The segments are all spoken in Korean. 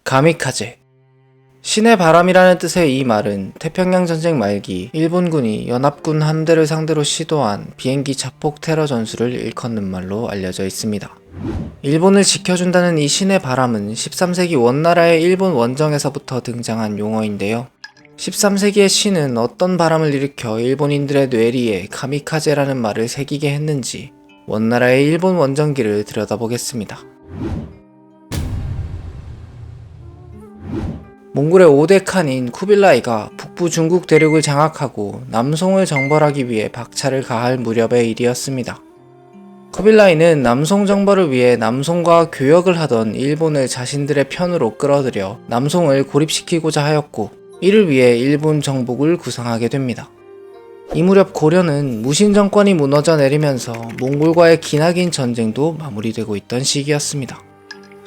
가미카제. 신의 바람이라는 뜻의 이 말은 태평양 전쟁 말기 일본군이 연합군 함대를 상대로 시도한 비행기 자폭 테러 전술을 일컫는 말로 알려져 있습니다. 일본을 지켜준다는 이 신의 바람은 13세기 원나라의 일본 원정에서부터 등장한 용어인데요. 13세기의 신은 어떤 바람을 일으켜 일본인들의 뇌리에 가미카제라는 말을 새기게 했는지 원나라의 일본 원정기를 들여다보겠습니다. 몽골의 5대 칸인 쿠빌라이가 북부 중국 대륙을 장악하고 남송을 정벌하기 위해 박차를 가할 무렵의 일이었습니다. 쿠빌라이는 남송 정벌을 위해 남송과 교역을 하던 일본을 자신들의 편으로 끌어들여 남송을 고립시키고자 하였고, 이를 위해 일본 정복을 구상하게 됩니다. 이 무렵 고려는 무신 정권이 무너져 내리면서 몽골과의 기나긴 전쟁도 마무리되고 있던 시기였습니다.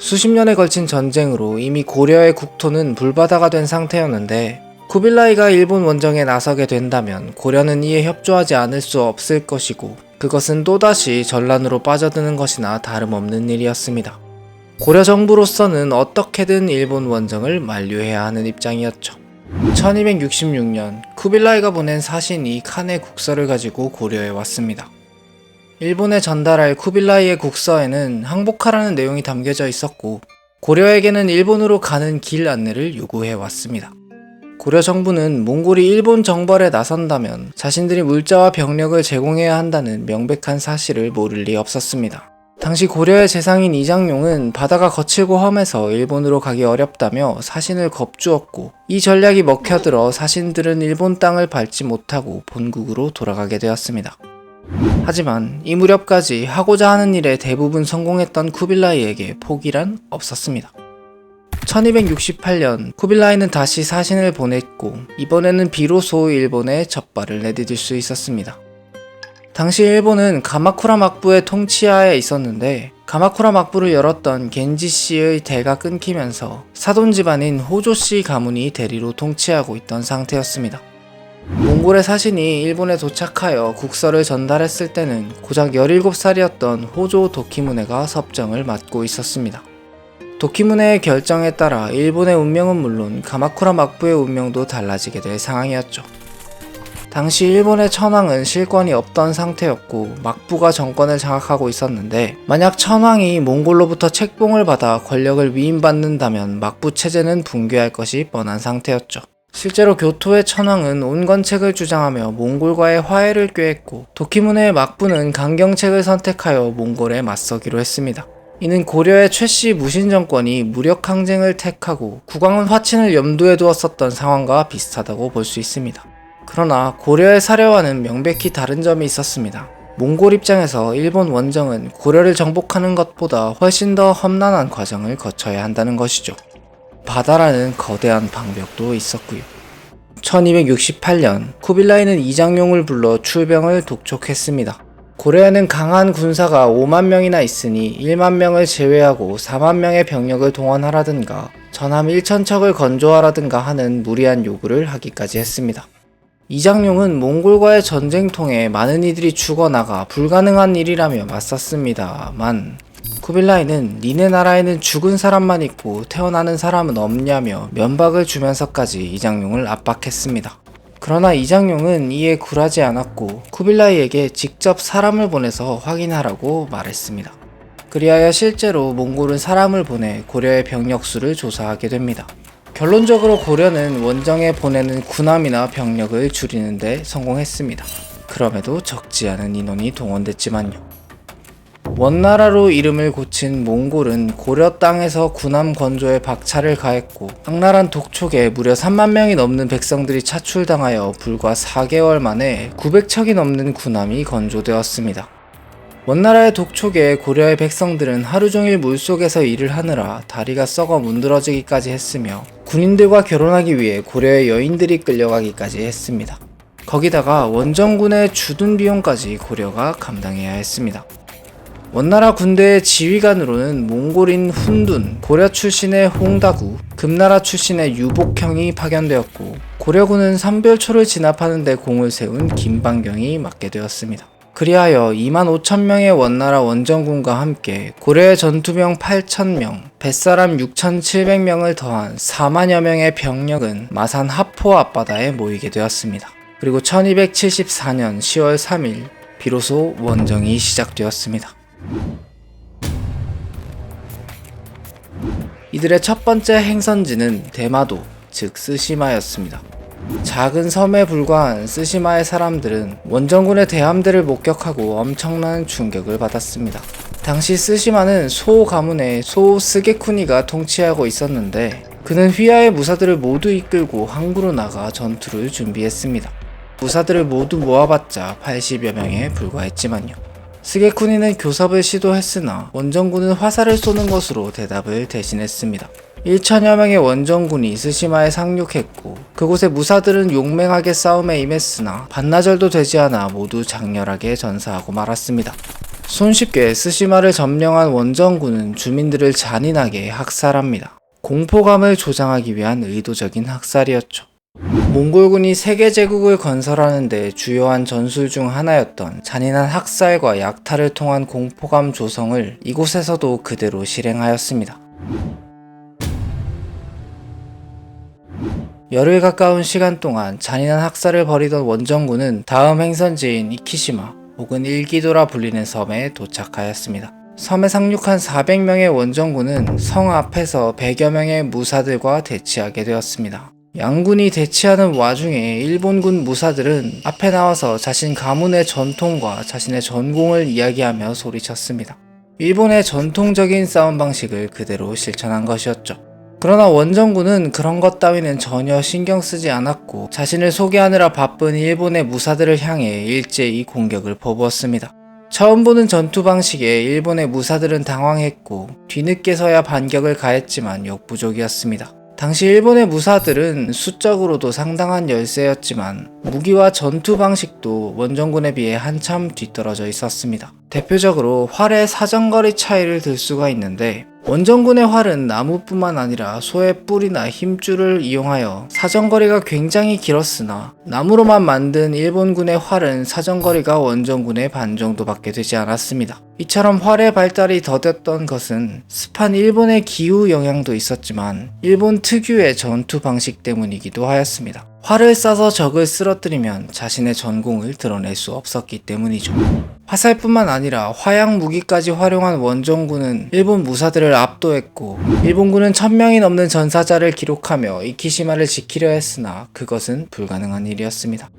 수십 년에 걸친 전쟁으로 이미 고려의 국토는 불바다가 된 상태였는데, 쿠빌라이가 일본 원정에 나서게 된다면 고려는 이에 협조하지 않을 수 없을 것이고, 그것은 또다시 전란으로 빠져드는 것이나 다름없는 일이었습니다. 고려 정부로서는 어떻게든 일본 원정을 만류해야 하는 입장이었죠. 1266년 쿠빌라이가 보낸 사신이 칸의 국서를 가지고 고려에 왔습니다. 일본에 전달할 쿠빌라이의 국서에는 항복하라는 내용이 담겨져 있었고, 고려에게는 일본으로 가는 길 안내를 요구해 왔습니다. 고려 정부는 몽골이 일본 정벌에 나선다면 자신들이 물자와 병력을 제공해야 한다는 명백한 사실을 모를 리 없었습니다. 당시 고려의 재상인 이장용은 바다가 거칠고 험해서 일본으로 가기 어렵다며 사신을 겁주었고, 이 전략이 먹혀들어 사신들은 일본 땅을 밟지 못하고 본국으로 돌아가게 되었습니다. 하지만 이 무렵까지 하고자 하는 일에 대부분 성공했던 쿠빌라이에게 포기란 없었습니다. 1268년 쿠빌라이는 다시 사신을 보냈고, 이번에는 비로소 일본에 젖발을 내디딜 수 있었습니다. 당시 일본은 가마쿠라 막부의 통치하에 있었는데, 가마쿠라 막부를 열었던 겐지씨의 대가 끊기면서 사돈 집안인 호조씨 가문이 대리로 통치하고 있던 상태였습니다. 몽골의 사신이 일본에 도착하여 국서를 전달했을 때는 고작 17살이었던 호조 도키무네가 섭정을 맡고 있었습니다. 도키무네의 결정에 따라 일본의 운명은 물론 가마쿠라 막부의 운명도 달라지게 될 상황이었죠. 당시 일본의 천황은 실권이 없던 상태였고, 막부가 정권을 장악하고 있었는데, 만약 천황이 몽골로부터 책봉을 받아 권력을 위임받는다면 막부 체제는 붕괴할 것이 뻔한 상태였죠. 실제로 교토의 천황은 온건책을 주장하며 몽골과의 화해를 꾀했고, 도키무네의 막부는 강경책을 선택하여 몽골에 맞서기로 했습니다. 이는 고려의 최씨 무신 정권이 무력 항쟁을 택하고 국왕은 화친을 염두에 두었었던 상황과 비슷하다고 볼 수 있습니다. 그러나 고려의 사례와는 명백히 다른 점이 있었습니다. 몽골 입장에서 일본 원정은 고려를 정복하는 것보다 훨씬 더 험난한 과정을 거쳐야 한다는 것이죠. 바다라는 거대한 방벽도 있었고요. 1268년 쿠빌라이는 이장용을 불러 출병을 독촉했습니다. 고려에는 강한 군사가 5만 명이나 있으니 1만 명을 제외하고 4만 명의 병력을 동원하라든가 전함 1,000척을 건조하라든가 하는 무리한 요구를 하기까지 했습니다. 이장용은 몽골과의 전쟁통에 많은 이들이 죽어나가 불가능한 일이라며 맞섰습니다만, 쿠빌라이는 니네 나라에는 죽은 사람만 있고 태어나는 사람은 없냐며 면박을 주면서까지 이장용을 압박했습니다. 그러나 이장용은 이에 굴하지 않았고 쿠빌라이에게 직접 사람을 보내서 확인하라고 말했습니다. 그리하여 실제로 몽골은 사람을 보내 고려의 병력수를 조사하게 됩니다. 결론적으로 고려는 원정에 보내는 군함이나 병력을 줄이는 데 성공했습니다. 그럼에도 적지 않은 인원이 동원됐지만요. 원나라로 이름을 고친 몽골은 고려 땅에서 군함 건조에 박차를 가했고, 악랄한 독촉에 무려 3만 명이 넘는 백성들이 차출당하여 불과 4개월 만에 900척이 넘는 군함이 건조되었습니다. 원나라의 독촉에 고려의 백성들은 하루종일 물속에서 일을 하느라 다리가 썩어 문드러지기까지 했으며, 군인들과 결혼하기 위해 고려의 여인들이 끌려가기까지 했습니다. 거기다가 원정군의 주둔 비용까지 고려가 감당해야 했습니다. 원나라 군대의 지휘관으로는 몽골인 훈둔, 고려 출신의 홍다구, 금나라 출신의 유복형이 파견되었고, 고려군은 삼별초를 진압하는 데 공을 세운 김방경이 맡게 되었습니다. 그리하여 25,000명의 원나라 원정군과 함께 고려의 전투병 8,000명, 뱃사람 6,700명을 더한 4만여 명의 병력은 마산 하포 앞바다에 모이게 되었습니다. 그리고 1274년 10월 3일 비로소 원정이 시작되었습니다. 이들의 첫 번째 행선지는 대마도, 즉 쓰시마였습니다. 작은 섬에 불과한 쓰시마의 사람들은 원정군의 대함대를 목격하고 엄청난 충격을 받았습니다. 당시 쓰시마는 소 가문의 소 스게쿠니가 통치하고 있었는데 그는 휘하의 무사들을 모두 이끌고 항구로 나가 전투를 준비했습니다. 무사들을 모두 모아봤자 80여 명에 불과했지만요. 스게쿠니는 교섭을 시도했으나 원정군은 화살을 쏘는 것으로 대답을 대신했습니다. 1천여 명의 원정군이 스시마에 상륙했고 그곳의 무사들은 용맹하게 싸움에 임했으나 반나절도 되지 않아 모두 장렬하게 전사하고 말았습니다. 손쉽게 스시마를 점령한 원정군은 주민들을 잔인하게 학살합니다. 공포감을 조장하기 위한 의도적인 학살이었죠. 몽골군이 세계 제국을 건설하는 데 주요한 전술 중 하나였던 잔인한 학살과 약탈을 통한 공포감 조성을 이곳에서도 그대로 실행하였습니다. 열흘 가까운 시간 동안 잔인한 학살을 벌이던 원정군은 다음 행선지인 이키시마 혹은 일기도라 불리는 섬에 도착하였습니다. 섬에 상륙한 400명의 원정군은 성 앞에서 100여 명의 무사들과 대치하게 되었습니다. 양군이 대치하는 와중에 일본군 무사들은 앞에 나와서 자신 가문의 전통과 자신의 전공을 이야기하며 소리쳤습니다. 일본의 전통적인 싸움 방식을 그대로 실천한 것이었죠. 그러나 원정군은 그런 것 따위는 전혀 신경 쓰지 않았고 자신을 소개하느라 바쁜 일본의 무사들을 향해 일제히 공격을 퍼부었습니다. 처음 보는 전투 방식에 일본의 무사들은 당황했고 뒤늦게서야 반격을 가했지만 역부족이었습니다. 당시 일본의 무사들은 수적으로도 상당한 열세였지만 무기와 전투 방식도 원정군에 비해 한참 뒤떨어져 있었습니다. 대표적으로 활의 사정거리 차이를 들 수가 있는데 원정군의 활은 나무뿐만 아니라 소의 뿔이나 힘줄을 이용하여 사정거리가 굉장히 길었으나 나무로만 만든 일본군의 활은 사정거리가 원정군의 반 정도밖에 되지 않았습니다. 이처럼 활의 발달이 더뎠던 것은 습한 일본의 기후 영향도 있었지만 일본 특유의 전투 방식 때문이기도 하였습니다. 활을 쏴서 적을 쓰러뜨리면 자신의 전공을 드러낼 수 없었기 때문이죠. 화살뿐만 아니라 화약 무기까지 활용한 원정군은 일본 무사들을 압도했고 일본군은 1000명이 넘는 전사자를 기록하며 이키시마를 지키려 했으나 그것은 불가능한 일이었습니다.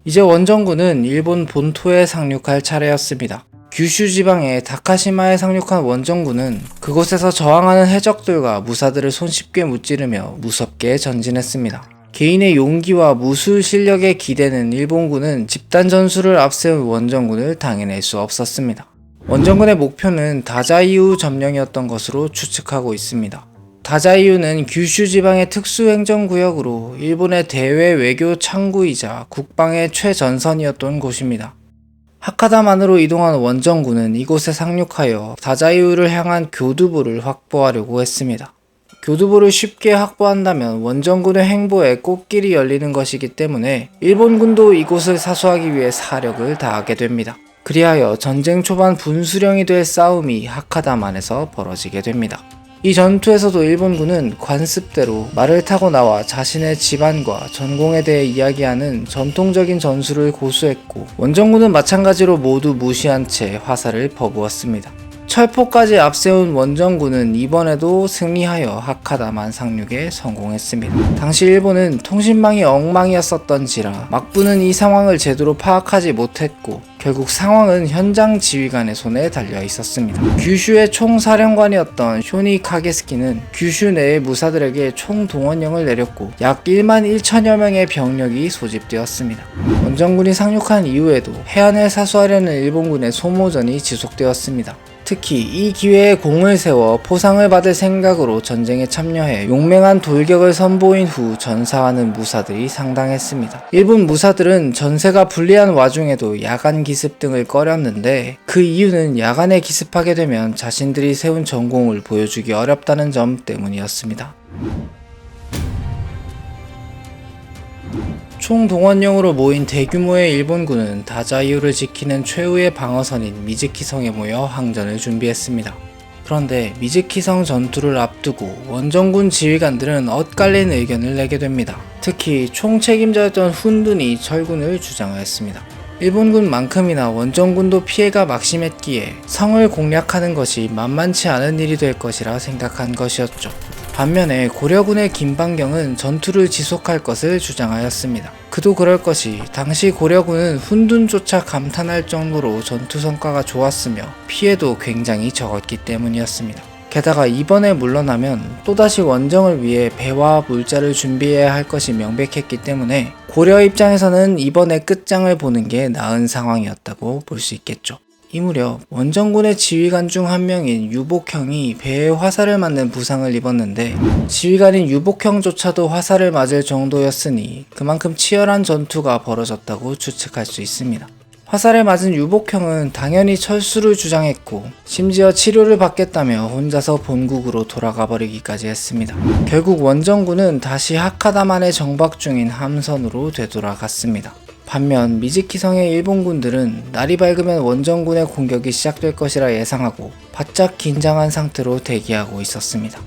이제 원정군은 일본 본토에 상륙할 차례였습니다. 규슈 지방의 다카시마에 상륙한 원정군은 그곳에서 저항하는 해적들과 무사들을 손쉽게 무찌르며 무섭게 전진했습니다. 개인의 용기와 무술 실력에 기대는 일본군은 집단 전술을 앞세운 원정군을 당해낼 수 없었습니다. 원정군의 목표는 다자이우 점령이었던 것으로 추측하고 있습니다. 다자이유는 규슈 지방의 특수행정구역으로 일본의 대외 외교 창구이자 국방의 최전선이었던 곳입니다. 하카다만으로 이동한 원정군은 이곳에 상륙하여 다자이유를 향한 교두보를 확보하려고 했습니다. 교두보를 쉽게 확보한다면 원정군의 행보에 꽃길이 열리는 것이기 때문에 일본군도 이곳을 사수하기 위해 사력을 다하게 됩니다. 그리하여 전쟁 초반 분수령이 될 싸움이 하카다만에서 벌어지게 됩니다. 이 전투에서도 일본군은 관습대로 말을 타고 나와 자신의 집안과 전공에 대해 이야기하는 전통적인 전술을 고수했고 원정군은 마찬가지로 모두 무시한 채 화살을 퍼부었습니다. 철포까지 앞세운 원정군은 이번에도 승리하여 하카다만 상륙에 성공했습니다. 당시 일본은 통신망이 엉망이었었던지라 막부는 이 상황을 제대로 파악하지 못했고 결국 상황은 현장 지휘관의 손에 달려 있었습니다. 규슈의 총사령관이었던 쇼니 카게스키는 규슈 내의 무사들에게 총동원령을 내렸고 약 1만 1천여 명의 병력이 소집되었습니다. 원정군이 상륙한 이후에도 해안을 사수하려는 일본군의 소모전이 지속되었습니다. 특히 이 기회에 공을 세워 포상을 받을 생각으로 전쟁에 참여해 용맹한 돌격을 선보인 후 전사하는 무사들이 상당했습니다. 일본 무사들은 전세가 불리한 와중에도 야간 기습 등을 꺼렸는데 그 이유는 야간에 기습하게 되면 자신들이 세운 전공을 보여주기 어렵다는 점 때문이었습니다. 총동원령으로 모인 대규모의 일본군은 다자이오를 지키는 최후의 방어선인 미즈키성에 모여 항전을 준비했습니다. 그런데 미즈키성 전투를 앞두고 원정군 지휘관들은 엇갈린 의견을 내게 됩니다. 특히 총책임자였던 훈둔이 철군을 주장하였습니다. 일본군만큼이나 원정군도 피해가 막심했기에 성을 공략하는 것이 만만치 않은 일이 될 것이라 생각한 것이었죠. 반면에 고려군의 김방경은 전투를 지속할 것을 주장하였습니다. 그도 그럴 것이 당시 고려군은 훈둔조차 감탄할 정도로 전투 성과가 좋았으며 피해도 굉장히 적었기 때문이었습니다. 게다가 이번에 물러나면 또다시 원정을 위해 배와 물자를 준비해야 할 것이 명백했기 때문에 고려 입장에서는 이번에 끝장을 보는 게 나은 상황이었다고 볼 수 있겠죠. 이 무렵 원정군의 지휘관 중 한 명인 유복형이 배에 화살을 맞는 부상을 입었는데 지휘관인 유복형조차도 화살을 맞을 정도였으니 그만큼 치열한 전투가 벌어졌다고 추측할 수 있습니다. 화살에 맞은 유복형은 당연히 철수를 주장했고 심지어 치료를 받겠다며 혼자서 본국으로 돌아가 버리기까지 했습니다. 결국 원정군은 다시 하카다만에 정박 중인 함선으로 되돌아갔습니다. 반면 미즈키성의 일본군들은 날이 밝으면 원정군의 공격이 시작될 것이라 예상하고 바짝 긴장한 상태로 대기하고 있었습니다.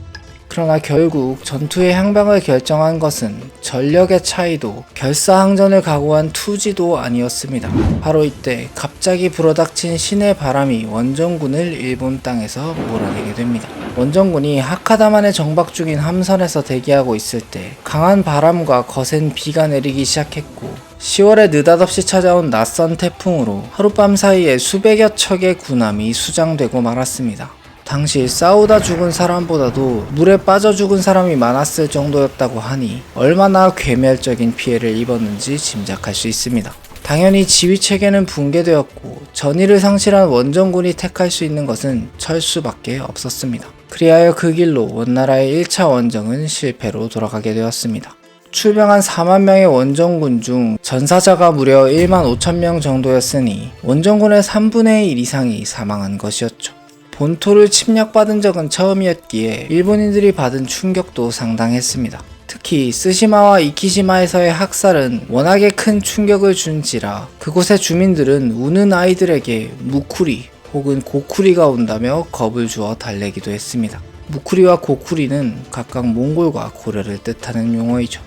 그러나 결국 전투의 향방을 결정한 것은 전력의 차이도 결사항전을 각오한 투지도 아니었습니다. 바로 이때 갑자기 불어닥친 신의 바람이 원정군을 일본 땅에서 몰아내게 됩니다. 원정군이 하카다만에 정박 중인 함선에서 대기하고 있을 때 강한 바람과 거센 비가 내리기 시작했고 10월에 느닷없이 찾아온 낯선 태풍으로 하룻밤 사이에 수백여 척의 군함이 수장되고 말았습니다. 당시 싸우다 죽은 사람보다도 물에 빠져 죽은 사람이 많았을 정도였다고 하니 얼마나 괴멸적인 피해를 입었는지 짐작할 수 있습니다. 당연히 지휘체계는 붕괴되었고 전의를 상실한 원정군이 택할 수 있는 것은 철수밖에 없었습니다. 그리하여 그 길로 원나라의 1차 원정은 실패로 돌아가게 되었습니다. 출병한 4만 명의 원정군 중 전사자가 무려 1만 5천 명 정도였으니 원정군의 3분의 1 이상이 사망한 것이었죠. 본토를 침략받은 적은 처음이었기에 일본인들이 받은 충격도 상당했습니다. 특히 스시마와 이키시마에서의 학살은 워낙에 큰 충격을 준지라 그곳의 주민들은 우는 아이들에게 무쿠리 혹은 고쿠리가 온다며 겁을 주어 달래기도 했습니다. 무쿠리와 고쿠리는 각각 몽골과 고려를 뜻하는 용어이죠.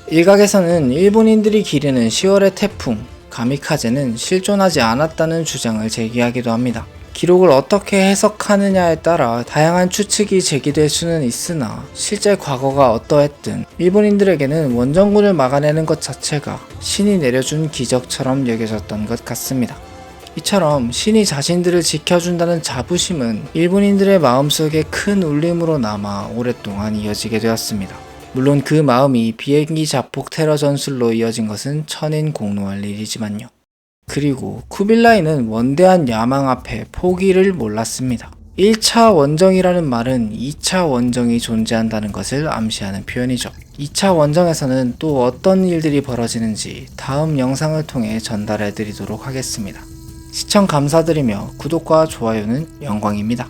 일각에서는 일본인들이 기리는 10월의 태풍, 가미카제는 실존하지 않았다는 주장을 제기하기도 합니다. 기록을 어떻게 해석하느냐에 따라 다양한 추측이 제기될 수는 있으나 실제 과거가 어떠했든 일본인들에게는 원정군을 막아내는 것 자체가 신이 내려준 기적처럼 여겨졌던 것 같습니다. 이처럼 신이 자신들을 지켜준다는 자부심은 일본인들의 마음속에 큰 울림으로 남아 오랫동안 이어지게 되었습니다. 물론 그 마음이 비행기 자폭 테러 전술로 이어진 것은 천인공노할 일이지만요. 그리고 쿠빌라이는 원대한 야망 앞에 포기를 몰랐습니다. 1차 원정이라는 말은 2차 원정이 존재한다는 것을 암시하는 표현이죠. 2차 원정에서는 또 어떤 일들이 벌어지는지 다음 영상을 통해 전달해 드리도록 하겠습니다. 시청 감사드리며 구독과 좋아요는 영광입니다.